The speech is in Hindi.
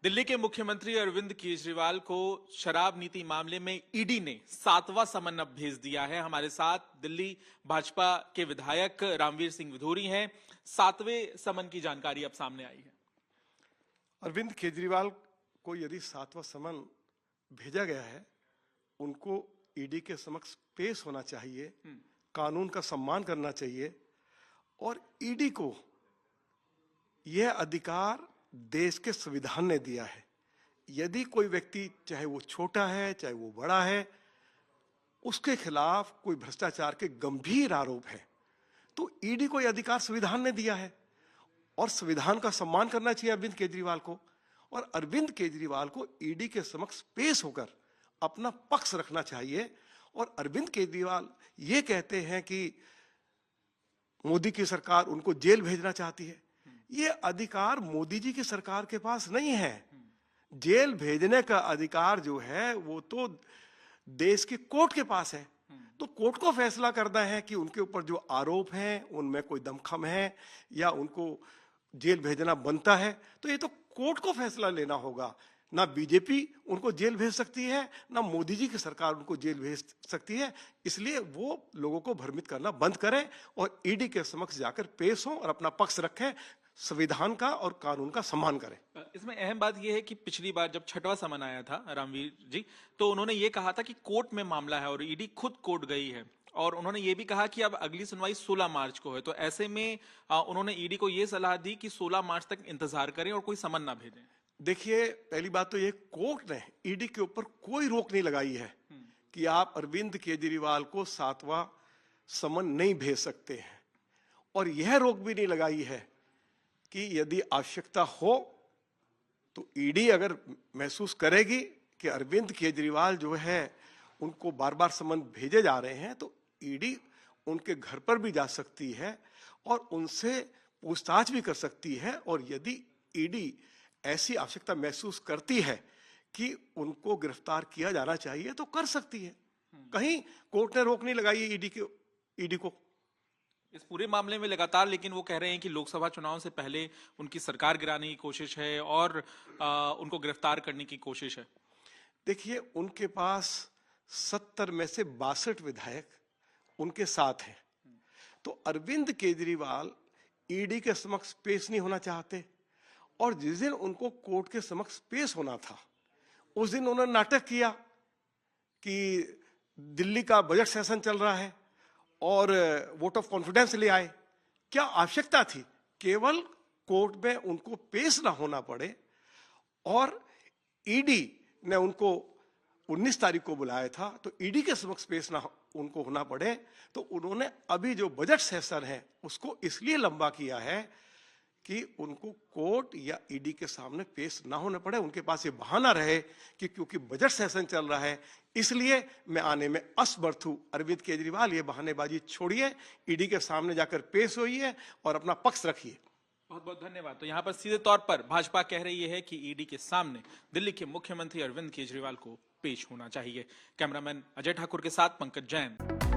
दिल्ली के मुख्यमंत्री अरविंद केजरीवाल को शराब नीति मामले में ईडी ने 7वां समन अब भेज दिया है। हमारे साथ दिल्ली भाजपा के विधायक रामवीर सिंह विधूरी हैं। 7वें समन की जानकारी अब सामने आई है। अरविंद केजरीवाल को यदि 7वां समन भेजा गया है, उनको ईडी के समक्ष पेश होना चाहिए, कानून का सम्मान करना चाहिए और ईडी को यह अधिकार देश के संविधान ने दिया है। यदि कोई व्यक्ति, चाहे वो छोटा है चाहे वो बड़ा है, उसके खिलाफ कोई भ्रष्टाचार के गंभीर आरोप है तो ईडी को यह अधिकार संविधान ने दिया है और संविधान का सम्मान करना चाहिए अरविंद केजरीवाल को। और अरविंद केजरीवाल को ईडी के समक्ष पेश होकर अपना पक्ष रखना चाहिए। और अरविंद केजरीवाल ये कहते हैं कि मोदी की सरकार उनको जेल भेजना चाहती है। ये अधिकार मोदी जी की सरकार के पास नहीं है। जेल भेजने का अधिकार जो है वो तो देश की कोर्ट के पास है। तो कोर्ट को फैसला करना है कि उनके ऊपर जो आरोप हैं उनमें कोई दमखम है या उनको जेल भेजना बनता है। तो ये तो कोर्ट को फैसला लेना होगा। ना बीजेपी उनको जेल भेज सकती है, ना मोदी जी की सरकार उनको जेल भेज सकती है। इसलिए वो लोगों को भ्रमित करना बंद करें और ईडी के समक्ष जाकर पेश हों और अपना पक्ष रखें, संविधान का और कानून का सम्मान करें। इसमें अहम बात यह है कि पिछली बार जब 6वां समन आया था रामवीर जी, तो उन्होंने ये कहा था कि कोर्ट में मामला है और ईडी खुद कोर्ट गई है। और उन्होंने ये भी कहा कि अब अगली सुनवाई 16 मार्च को है। तो ऐसे में उन्होंने ईडी को ये सलाह दी कि 16 मार्च तक इंतजार करें और कोई समन ना भेजें। देखिए, पहली बात तो ये, कोर्ट ने ईडी के ऊपर कोई रोक नहीं लगाई है कि आप अरविंद केजरीवाल को 7वां समन नहीं भेज सकते हैं। और यह रोक भी नहीं लगाई है कि यदि आवश्यकता हो तो ईडी अगर महसूस करेगी कि अरविंद केजरीवाल जो है उनको बार बार समन भेजे जा रहे हैं तो ईडी उनके घर पर भी जा सकती है और उनसे पूछताछ भी कर सकती है। और यदि ईडी ऐसी आवश्यकता महसूस करती है कि उनको गिरफ्तार किया जाना चाहिए तो कर सकती है। कहीं कोर्ट ने रोक नहीं लगाई है ईडी को इस पूरे मामले में लगातार। लेकिन वो कह रहे हैं कि लोकसभा चुनाव से पहले उनकी सरकार गिराने की कोशिश है और उनको गिरफ्तार करने की कोशिश है। देखिए, उनके पास 70 में से 62 विधायक उनके साथ हैं। तो अरविंद केजरीवाल ईडी के समक्ष पेश नहीं होना चाहते। और जिस दिन उनको कोर्ट के समक्ष पेश होना था उस दिन उन्होंने नाटक किया कि दिल्ली का बजट सेशन चल रहा है और वोट ऑफ कॉन्फिडेंस ले आए। क्या आवश्यकता थी? केवल कोर्ट में उनको पेश ना होना पड़े और ईडी ने उनको 19 तारीख को बुलाया था तो ईडी के समक्ष पेश ना उनको होना पड़े। तो उन्होंने अभी जो बजट सेशन है उसको इसलिए लंबा किया है कि उनको कोर्ट या ईडी के सामने पेश ना होने पड़े। उनके पास ये बहाना रहे कि क्योंकि बजट सेशन चल रहा है इसलिए मैं आने में असमर्थ हूं। अरविंद केजरीवाल ये बहानेबाजी छोड़िए, ईडी के सामने जाकर पेश होइए और अपना पक्ष रखिए। बहुत बहुत धन्यवाद। तो यहाँ पर सीधे तौर पर भाजपा कह रही है कि ईडी के सामने दिल्ली के मुख्यमंत्री अरविंद केजरीवाल को पेश होना चाहिए। कैमरामैन अजय ठाकुर के साथ पंकज जैन।